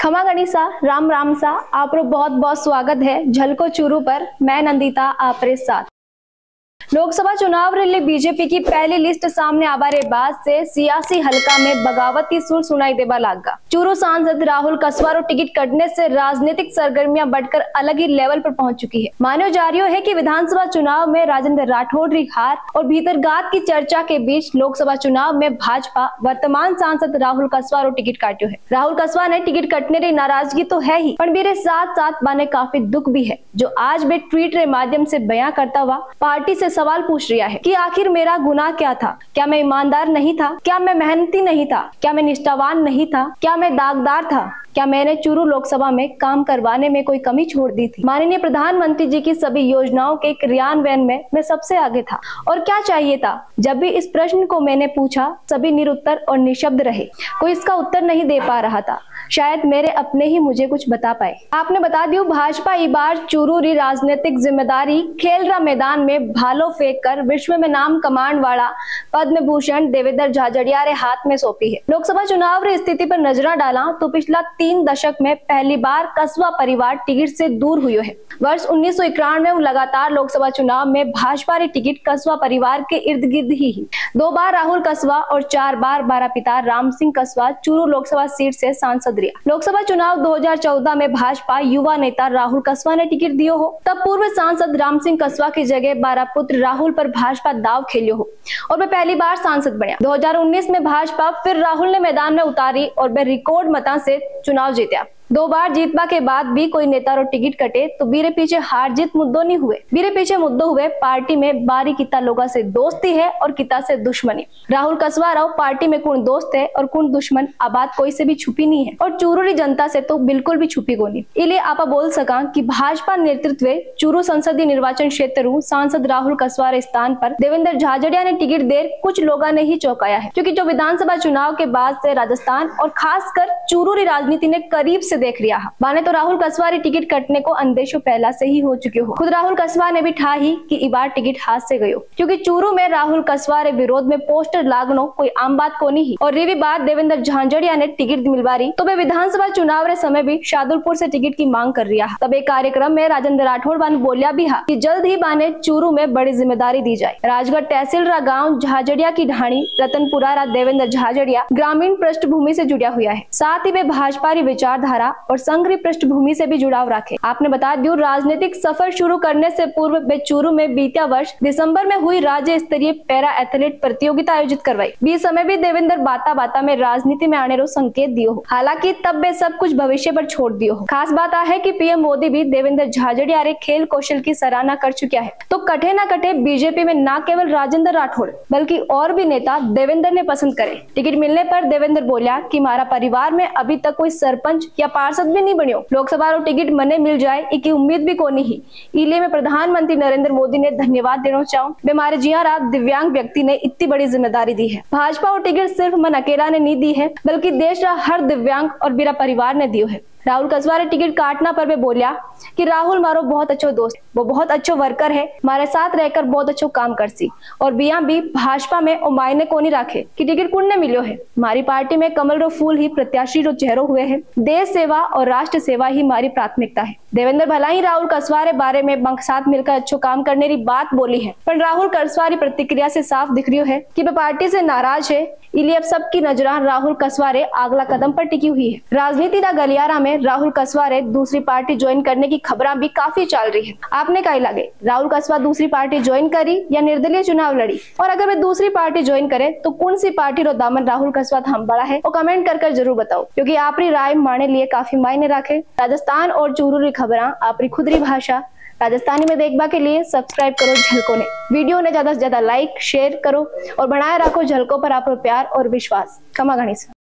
खमा गणिसा राम राम सा आपरो बहुत बहुत स्वागत है झलको चूरू पर। मैं नंदिता आपरे साथ। लोकसभा चुनाव रे लिए बीजेपी की पहली लिस्ट सामने आवारे बाद से सियासी हलका में बगावती सुर सुनाई देबा लागा। चूरू सांसद राहुल कसवारो टिकट कटने से राजनीतिक सरगर्मियां बढ़कर अलग ही लेवल पर पहुंच चुकी है। मानो जा रही है कि विधानसभा चुनाव में राजेंद्र राठौड़ की हार और भीतरगात की चर्चा के बीच लोकसभा चुनाव में भाजपा वर्तमान सांसद राहुल कसवारो टिकट काट्यो है। राहुल कसवा ने टिकट कटने की नाराजगी तो है ही, पर मेरे साथ साथ माने काफी दुख भी है, जो आज भी ट्वीट के माध्यम से बयां करता हुआ पार्टी से सवाल पूछ रहा है कि आखिर मेरा गुनाह क्या था? क्या मैं ईमानदार नहीं था? क्या मैं मेहनती नहीं था? क्या मैं निष्ठावान नहीं था? क्या मैं दागदार था? क्या मैंने चूरू लोकसभा में काम करवाने में कोई कमी छोड़ दी थी? माननीय प्रधानमंत्री जी की सभी योजनाओं के क्रियान्वयन में मैं सबसे आगे था, और क्या चाहिए था? जब भी इस प्रश्न को मैंने पूछा, सभी निरुत्तर और निशब्द रहे। कोई इसका उत्तर नहीं दे पा रहा था। शायद मेरे अपने ही मुझे कुछ बता पाए। आपने बता दियो, भाजपा ई बार चूरू री राजनीतिक जिम्मेदारी खेल रा मैदान में भालो फेंक कर विश्व में नाम कमांड वाला पद्म भूषण देवेंद्र झाझड़िया रे हाथ में सौंपी है। लोकसभा चुनाव री स्थिति पर नजर डाला तो पिछला 3 दशक में पहली बार कसवा परिवार टिकट से दूर हुई है। वर्ष 1991 में लगातार लोकसभा चुनाव में भाजपा री टिकट कसवा परिवार के इर्द गिर्द ही 2 बार राहुल कसवा और 4 बार बारा पिता राम सिंह कसवा चूरू लोकसभा सीट से सांसद रहा। लोकसभा चुनाव 2014 में भाजपा युवा नेता राहुल कसवा ने टिकट दियो हो, तब पूर्व सांसद राम सिंह कसवा की जगह 12 पुत्र राहुल पर भाजपा दाव खेलियो हो और वे पहली बार सांसद बने। 2019 में भाजपा फिर राहुल ने मैदान में उतारी और वे रिकॉर्ड मतां से चुनाव जीता। 2 बार जीतने के बाद भी कोई नेता रो टिकट कटे तो बीरे पीछे हार जीत मुद्दों नहीं हुए। बीरे पीछे मुद्दों हुए पार्टी में बारी किता लोगों से दोस्ती है और किता से दुश्मनी। राहुल कसवा राव पार्टी में कौन दोस्त है और कौन दुश्मन, आ बात कोई से भी छुपी नहीं है और चूरू री जनता से तो बिल्कुल भी छुपी को नहीं। इसलिए आप बोल सका कि भाजपा नेतृत्व चूरू संसदीय निर्वाचन क्षेत्र सांसद राहुल कसवा रे स्थान पर देवेंद्र झाझड़िया ने टिकट दे कुछ लोगों ने ही चौंकाया है, क्योंकि जो विधानसभा चुनाव के बाद से राजस्थान और खासकर चूरू री राजनीति ने करीब से देख लिया। माने तो राहुल कसवा री टिकट कटने को अंदेशो पहला से ही हो चुके हो। खुद राहुल कसवा ने भी ठा ही कि इबार टिकट हाथ से गयो, क्योंकि चूरू में राहुल कसवा रे विरोध में पोस्टर लागनो कोई आम बात को नहीं। और रेवी बात देवेंद्र झाझड़िया ने टिकट मिलवारी तो वे विधानसभा चुनाव रे समय भी शादुलपुर से टिकट की मांग कर रहा। तब एक कार्यक्रम में राजेंद्र राठौड़ बान बोलिया भी कि जल्द ही बाने चूरू में बड़ी जिम्मेदारी दी जाए। राजगढ़ तहसील रा गाँव झाझड़िया की ढाणी रतनपुरा रा देवेंद्र झाझड़िया ग्रामीण पृष्ठभूमि से जुड़ा हुआ है, साथ ही वे भाजपा री विचारधारा और संघीय पृष्ठभूमि से भी जुड़ाव रखे। आपने बता दियो, राजनीतिक सफर शुरू करने से पूर्व वे चूरू में बीते वर्ष दिसंबर में हुई राज्य स्तरीय पैरा एथलीट प्रतियोगिता आयोजित करवाई। बीच समय भी देवेंद्र बाता बाता में राजनीति में आने रो संकेत दियो हो। हालांकि तब वे सब कुछ भविष्य पर छोड़ दियो हो। खास बात है कि पीएम मोदी भी देवेंद्र झाझड़िया रे खेल कौशल की सराहना कर चुका है। तो कटे ना कटे बीजेपी में न केवल राजेंद्र राठौड़ बल्कि और भी नेता देवेंद्र ने पसंद करे। टिकट मिलने पर देवेंद्र बोलिया कि हमारा परिवार में अभी तक कोई सरपंच या पार्षद भी नहीं बनियो। लोकसभा रो टिकट मने मिल जाए इकी उम्मीद भी कोनी ही। इसलिए मैं प्रधानमंत्री नरेंद्र मोदी ने धन्यवाद देना चाहूँ। हमारे जिया रात दिव्यांग व्यक्ति ने इतनी बड़ी जिम्मेदारी दी है। भाजपा और टिकट सिर्फ मन अकेला ने नहीं दी है, बल्कि देश रा हर दिव्यांग और मेरा परिवार ने दियो है। राहुल कसवा रे टिकट काटना पर वे बोलिया कि राहुल मारो बहुत अच्छो दोस्त, वो बहुत अच्छो वर्कर है, हमारे साथ रहकर बहुत अच्छो काम कर सी और बिया भी भाजपा में और मायने को नहीं रखे कि टिकट कुण ने मिलो है। हमारी पार्टी में कमल रो फूल ही प्रत्याशी रो चेहरो हुए है। देश सेवा और राष्ट्र सेवा ही हमारी प्राथमिकता है। देवेंद्र भला ही राहुल कसवा रे बारे में बंक साथ मिलकर अच्छो काम करने की बात बोली है, पर राहुल कसवा री प्रतिक्रिया से साफ दिख रही है कि वे पार्टी से नाराज है। इसलिए अब सबकी नजरा राहुल कसवा रे अगला कदम पर टिकी हुई है। राजनीति का गलियारा में राहुल कसवा रे दूसरी पार्टी ज्वाइन करने की खबरें भी काफी चल रही है। आपने क्या लगे, राहुल कसवा दूसरी पार्टी ज्वाइन करी या निर्दलीय चुनाव लड़ी? और अगर वे दूसरी पार्टी ज्वाइन करे तो कौन सी पार्टी रो दामन राहुल कसवा थाम बड़ा है? वो कमेंट कर जरूर बताओ, क्योंकि आपरी राय माने लिए काफी मायने रखे। राजस्थान और चूरू री खबरें आपरी खुदरी भाषा राजस्थानी में देखने के लिए सब्सक्राइब करो झलको ने। वीडियो ने ज्यादा से ज्यादा लाइक शेयर करो और बनाए रखो झलको पर आपको प्यार और विश्वास। खमा गणिसा।